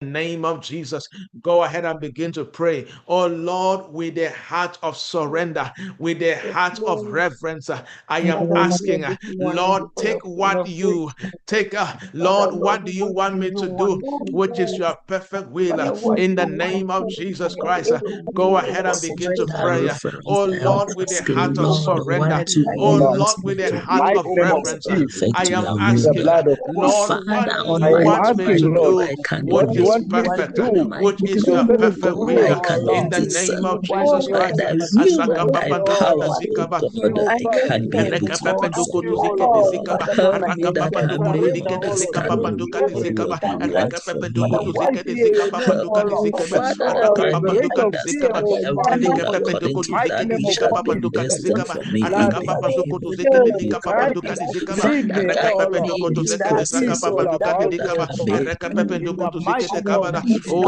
name of Jesus. Go ahead and begin to pray. Oh Lord, with a heart of surrender, with a heart of reverence, I am asking, Lord, take what you take, Lord, what do you want me to do, which is your perfect will, in the name of Jesus Christ. Go ahead and begin to pray. Oh Lord, with a heart of surrender, oh Lord, with a heart of reverence, I am asking, Lord, what do you want me to do, which is perfect, which is your perfect will, in the name of Jesus Christ.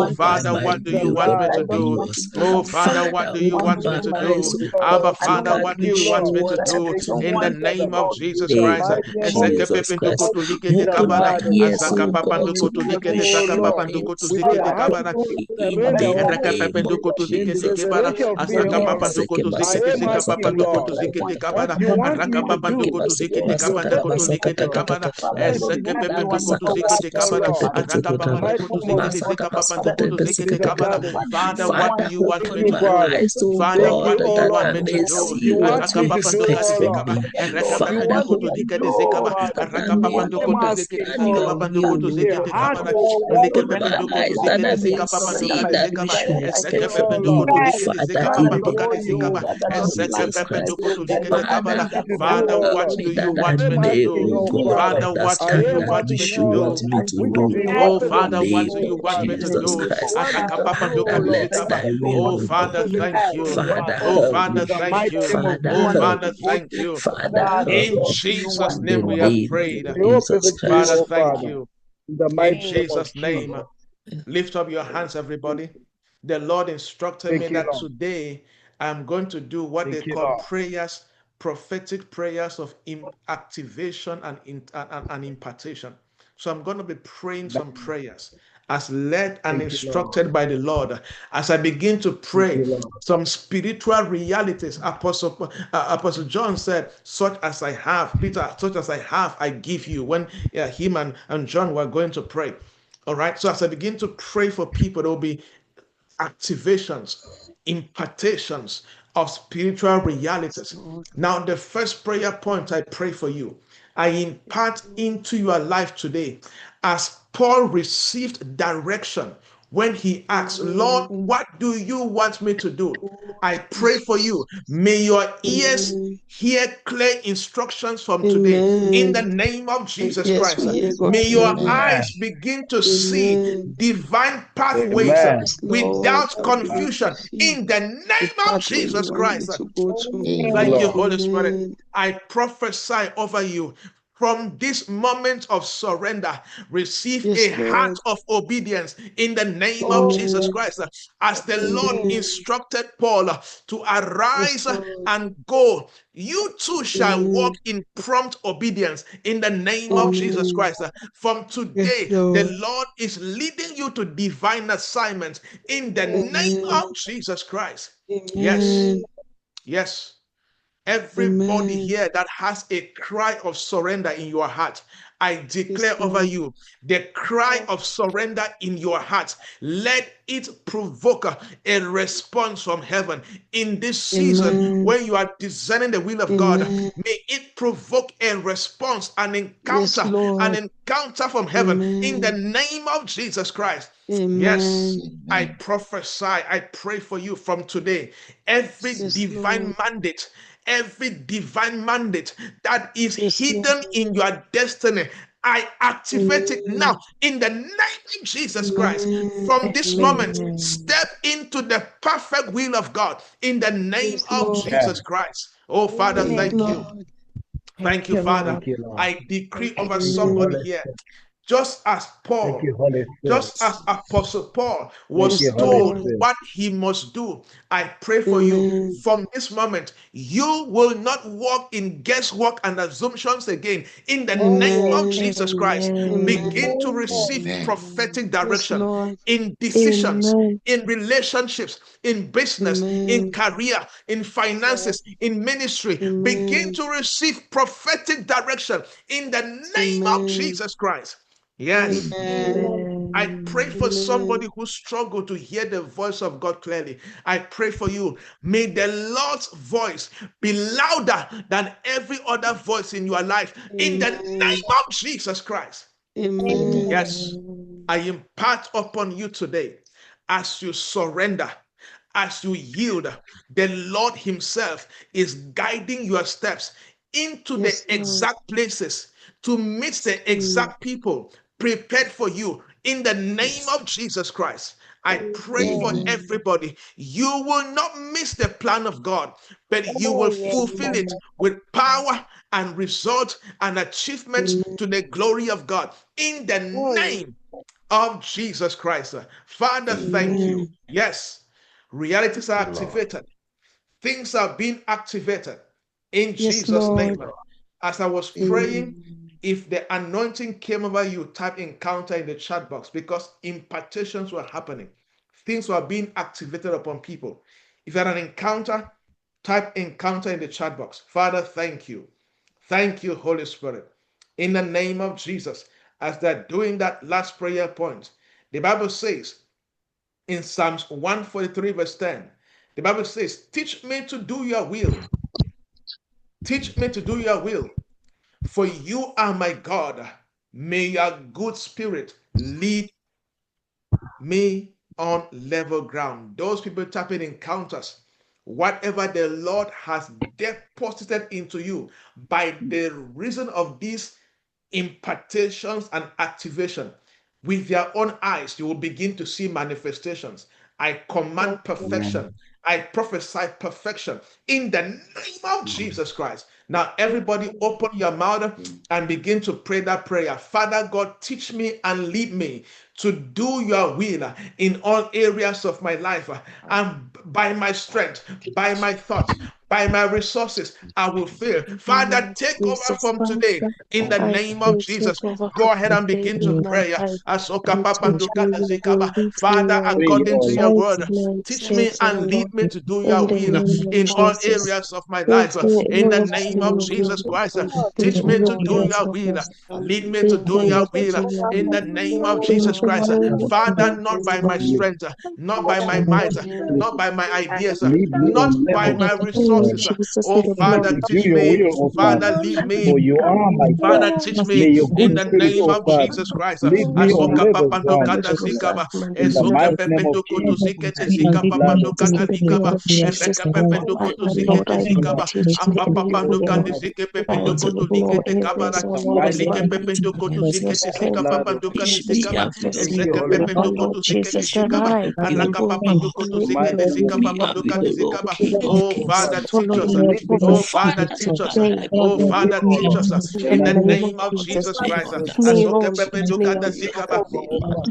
Oh Father, what do you want me to do? Oh Father, what do you want me to do? Abba Father, what do you want me to do? In the name of Jesus Christ. Father, what do you want me to do? Father, what do you want me to do? Father, what do you want me to do? Father, what do you want me to do? Oh, Father, what do you want me to do? Oh, Father, thank you. Oh, Father, thank you. Oh, Father, thank you. In Jesus' name we have prayed. Father, thank you. In Jesus' name. Lift up your hands, everybody. The Lord instructed me that today I'm going to do what they call prayers, prophetic prayers of activation and impartation. So I'm going to be praying some prayers as led and instructed by the Lord. As I begin to pray, some spiritual realities, Apostle John said, such as I have, Peter, such as I have, I give you, when him and John were going to pray. All right. So as I begin to pray for people, there will be activations, impartations of spiritual realities. Now, the first prayer point I pray for you, I impart into your life today, as Paul received direction when he asked, Lord, what do you want me to do? I pray for you. May your ears hear clear instructions from today. In the name of Jesus Christ. May your eyes begin to see divine pathways without confusion. In the name of Jesus Christ. Thank you, Holy Spirit. I prophesy over you. From this moment of surrender, receive a heart of obedience in the name of Jesus Christ. As the Lord instructed Paul to arise and go, you too shall walk in prompt obedience in the name of Jesus Christ. From today, the Lord is leading you to divine assignments in the name of Jesus Christ. Yes. Yes. Everybody here that has a cry of surrender in your heart, I declare over you the cry of surrender in your heart. Let it provoke a response from heaven in this season when you are discerning the will of God. May it provoke a response, an encounter from heaven in the name of Jesus Christ. Yes, I prophesy, I pray for you from today. Every divine mandate that is hidden in your destiny, I activate it now in the name of Jesus Christ. From this moment, step into the perfect will of God in the name of Jesus Christ. Oh, Father, thank you. Thank you, Father. I decree over somebody here. Just as Thank Paul, you, Holy Spirit. just as Apostle Paul Thank you, was Holy told Lord. Spirit. what he must do, I pray for you Amen. from this moment, you will not walk in guesswork and assumptions again. In the name of Amen. Jesus Christ, begin Amen. to receive Amen. prophetic Yes, direction Lord. in decisions, Amen. in relationships, in business, in Amen. career, in finances, in ministry. Begin Amen. to receive prophetic direction in the name of Amen. Jesus Christ. Yes. Amen. I pray for Amen. somebody who struggled to hear the voice of God clearly. I pray for you. May the Lord's voice be louder than every other voice in your life in the Amen. name of Jesus Christ. Amen. Yes, I impart upon you today as you surrender, as you yield, the Lord Himself is guiding your steps into the Yes, Lord. exact places to meet the Mm. exact people prepared for you in the name Yes. of Jesus Christ. I pray for Amen. Amen. everybody. You will not miss the plan of God, but you will fulfill it Amen. with power and result and achievements to Amen. the glory of God in the name of Jesus Christ. Father, thank Amen. you. Amen. Yes, realities are Thank you, Lord. activated, things are being activated in Yes, Jesus' Thank you, name. Lord. Lord. As I was praying, Amen. if the anointing came over you, type encounter in the chat box because impartations were happening. Things were being activated upon people. If you had an encounter, type encounter in the chat box. Father, thank you. Thank you, Holy Spirit. In the name of Jesus, as they're doing that last prayer point, the Bible says in Psalms 143, verse 10, the Bible says, teach me to do your will. Teach me to do your will. For you are my God. May your good spirit lead me on level ground. Those people tapping encounters. Whatever the Lord has deposited into you by the reason of these impartations and activation, with their own eyes, you will begin to see manifestations. I command Amen. perfection. I prophesy perfection in the name of Jesus Christ. Now, everybody, open your mouth and begin to pray that prayer. Father God, teach me and lead me to do your will in all areas of my life. And by my strength, by my thoughts, by my resources, I will fail. In the name Father, of take over Jesus from today Christ, in the I name of pray, Jesus. take over Go from ahead and today begin to in my pray. life Asoka and papa teach nduka me your will, dezikaba. lead me, Father, Lord, Pray, according to Lord. your guide word, me, teach me yes, and lead Lord, me to do in your the will name of in all Jesus. areas of my life. Teach me, In the Lord, to name do of your Jesus will, Christ, in teach the me name to of do your will. Jesus. Lead me to In do the your mighty will name in of the name of in Jesus the Christ. name of Father, not Jesus by my Christ. strength, not by my In might, the name not by my ideas, Lead me not on by level my in the name of ground. resources. Jesus, Oh, in the Teach me blood Father, to of do teach your me. will, O Father, Father. lead me. For you are my God. Father, teach May me your in good the spirit, name O of Jesus. Father, Jesus Christ. lead me on Asoka level papando ground, Holy kada O Ghost, God. zikaba. In the Ezuke manipulate mighty name of pependo koto Jesus. zikete In zika the blood papando of in kada the Jesus. blood zikaba. of Jesus. Ereka pependo koto Father, Lord, zikete I zikaba. teach me Apa your papando will. kadi Tonight, zike pependo Guide me koto in all likete areas, kabara. O the Lord of mighty Elike my name of life. pependo koto Jesus. Yes, zikete The zika strengthen blood of papando me, kadi Jesus. Jesus, zikaba. Thank you, Ezeke Holy Father, pependo Spirit. Lord koto zikete Jesus, that zikaba. I In can Araka go papando koto the in mighty the zikete name zika of name of papando kadi Jesus. zikaba. Jesus. Oh, Father, teach Follow us. in your Oh, footsteps Father, Father, teach us. I Lord, Oh, lead Thank you, Father, me, O teach Lord. us Jesus, In the in in the the name of name name of of Jesus. Jesus. Jesus Christ. Teach me, Asoke Lord, pependo teach me your kada will. zikaba.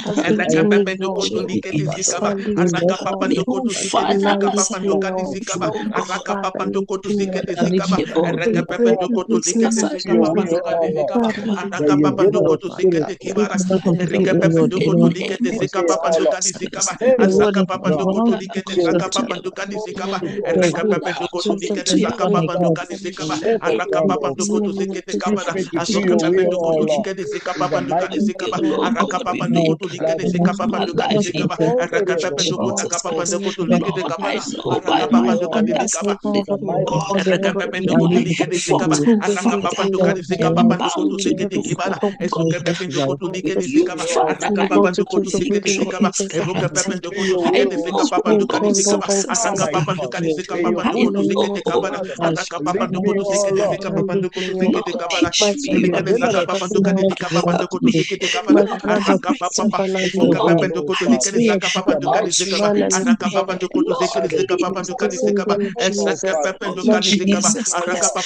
Teach me, Elekapependo Lord, koto likete zikaba. understanding of Araka all papando koto zikete zika lies, papando me, kadi Lord. zikaba. Araka Father, papando lead koto me, Lord. zikete zikaba. I Ereke pray, pependo koto lead likete me, Teach zika your Jesus. papando will, O kadi Lord. zikaba. Father, lead That Araka you me, give papando me the Lord. koto spirit zikete Lead kibara. me from today, Ereke O Lord, pependo in koto all likete areas. zika Today, O papando Lord. kadi zikaba. Hey, Azaka In papando God. koto all likete Spirit, zaka areas. papando kadi In zikaba. the Ereke name of pependo koto Jesus, likete I teach zaka me, pray. papando God, kadi zikaba. level Araka ground, O papando In God. the koto name of zikete Teach kabara. me Jesus. to do Azoke your will, pependo O koto Lord. likete zika In the papando kadi mighty name of zikaba. Jesus. Araka papando In koto the blood likete of zika Jesus. papando kadi zikaba. All Ereke areas of pependo my kota life. kapapando koto In likete the kabara. name of Araka Do papando your kadi will. zikaba. In the mighty name of Rekepependo Jesus. koto likede zikaba. Teach me the Araka way, papando Lord. kadi zika papando koto Teach me zikede the way, kibara. Lord. Ezoke pependo koto likede Jesus. zikaba. Teach Araka me, Lord, papando to do koto your will zikede in all zikaba. areas of Evoke my life. pependo Do koto your will, zikede O zika Teach Lord. me, papando kadi God, zikaba. Lord, You to are Araka my seek papando God. kadi you zika May your papando in good the koto name zikede of spirit, O kabara. Father, Jesus. Araka lead papando me, koto O zikede Lord, zika papando koto to Hallelujah. zikede kabara. God, My to your Elikede family, zaka will. papando kadi Lord, zika papando koto zikede kabara. my brother, Araka Christopher, papa. Teach and Evoke me, O God. pependo Lord, koto Father, likede We zaka in the papando exalt kadi mighty you, name zikaba. of man, and Jesus. Araka God. papando koto zikede zika Hallelujah. papando kadi In zikaba. the name of Teach me, O Jesus. Eseke Father, pependo My kadi to zikaba. do Jesus your Araka will.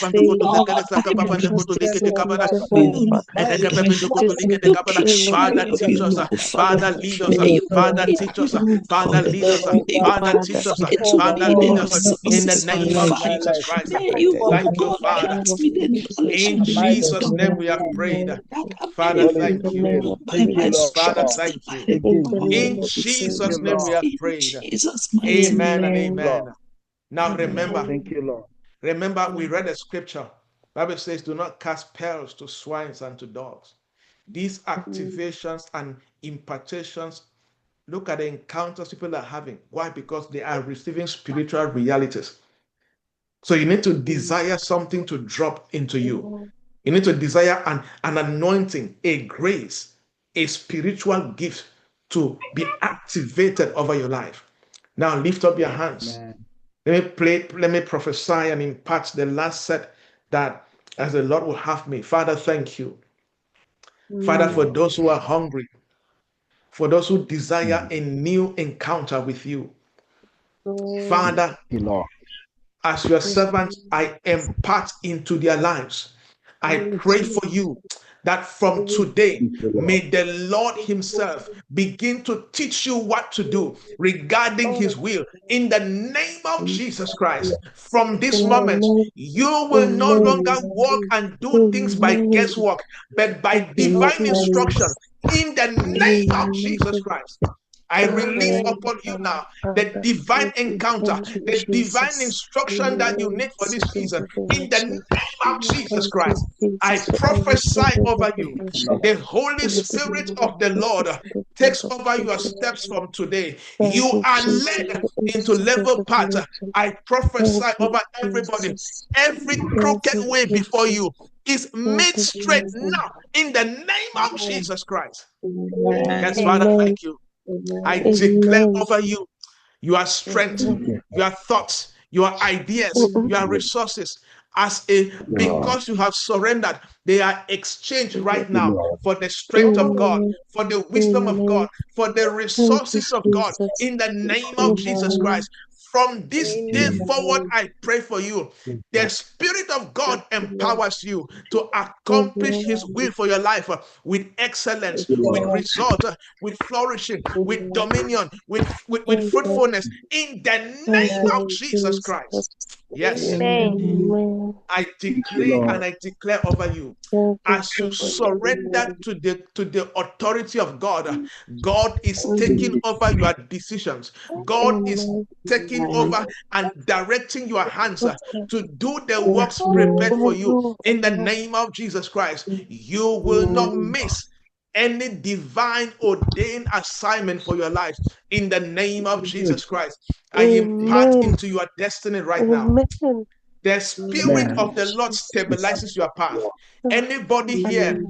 Father, teach us. Father, lead us. Father, teach us. Father, lead us. Father, teach us. Father, lead us in the name of Jesus Christ. Thank you, Father. In Jesus' name we have prayed. Father, thank you. Father, thank you. In Jesus' name we have prayed. Amen and amen. Now remember, we read a scripture. Bible says, do not cast pearls to swines and to dogs. These activations and impartations, look at the encounters people are having. Why? Because they are receiving spiritual realities. So you need to desire something to drop into you. You need to desire an anointing, a grace, a spiritual gift to be activated over your life. Now lift up your hands. Let me prophesy and impart the last set that as the Lord will have me. Father, thank you. Father, for those who are hungry, for those who desire a new encounter with you. Father, as your servant, I impart into their lives. I pray for you that from today, may the Lord himself begin to teach you what to do regarding his will in the name of Jesus Christ. From this moment, you will no longer walk and do things by guesswork, but by divine instruction in the name of Jesus Christ. I release upon you now the divine encounter, the divine instruction that you need for this season. In the name of Jesus Christ, I prophesy over you. The Holy Spirit of the Lord takes over your steps from today. You are led into level path. I prophesy over everybody. Every crooked way before you is made straight now in the name of Jesus Christ. Yes, Father, thank you. I declare over you your strength, your thoughts, your ideas, your resources, because you have surrendered, they are exchanged right now for the strength of God, for the wisdom of God, for the resources of God in the name of Jesus Christ. From this day forward, I pray for you. The Spirit of God empowers you to accomplish His will for your life with excellence, with result, with flourishing, with dominion, with fruitfulness in the name of Jesus Christ. Yes. I decree and I declare over you, as you surrender to the authority of God, God is taking over your decisions. God is taking over and directing your hands to do the works prepared for you in the name of Jesus Christ. You will not miss any divine ordained assignment for your life in the name of Jesus Christ. I impart into your destiny right now. The Spirit of the Lord stabilizes your path. Anybody here,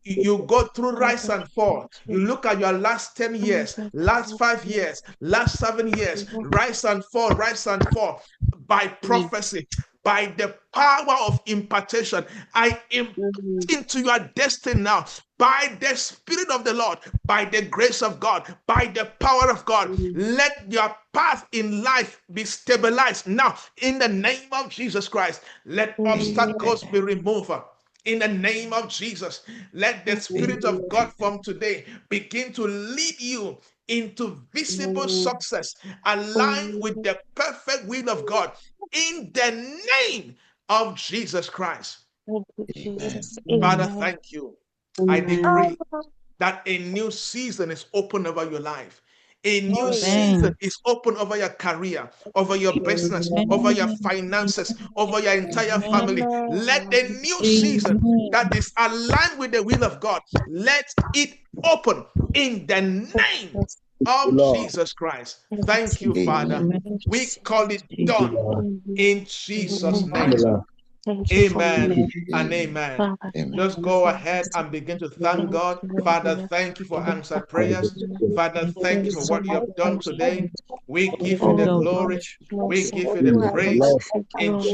you go through rise and fall. You look at your last 10 years, last 5 years, last 7 years, rise and fall, rise and fall. By prophecy, by the power of impartation, I impart into your destiny now. By the Spirit of the Lord, by the grace of God, by the power of God, let your path in life be stabilized now in the name of Jesus Christ. Let obstacles be removed. In the name of Jesus, let the Spirit of God from today begin to lead you into visible success, aligned with the perfect will of God in the name of Jesus Christ. Father, thank you. I decree that a new season is open over your life. A new season is open over your career, over your business, over your finances, over your entire family. Let the new season that is aligned with the will of God, let it open in the name of Jesus Christ. Thank you, Father. We call it done in Jesus' name. Amen and amen. Just go ahead and begin to thank God. Father, thank you for answered prayers. Father, thank you for what you have done today. We give you the glory. We give you the praise. In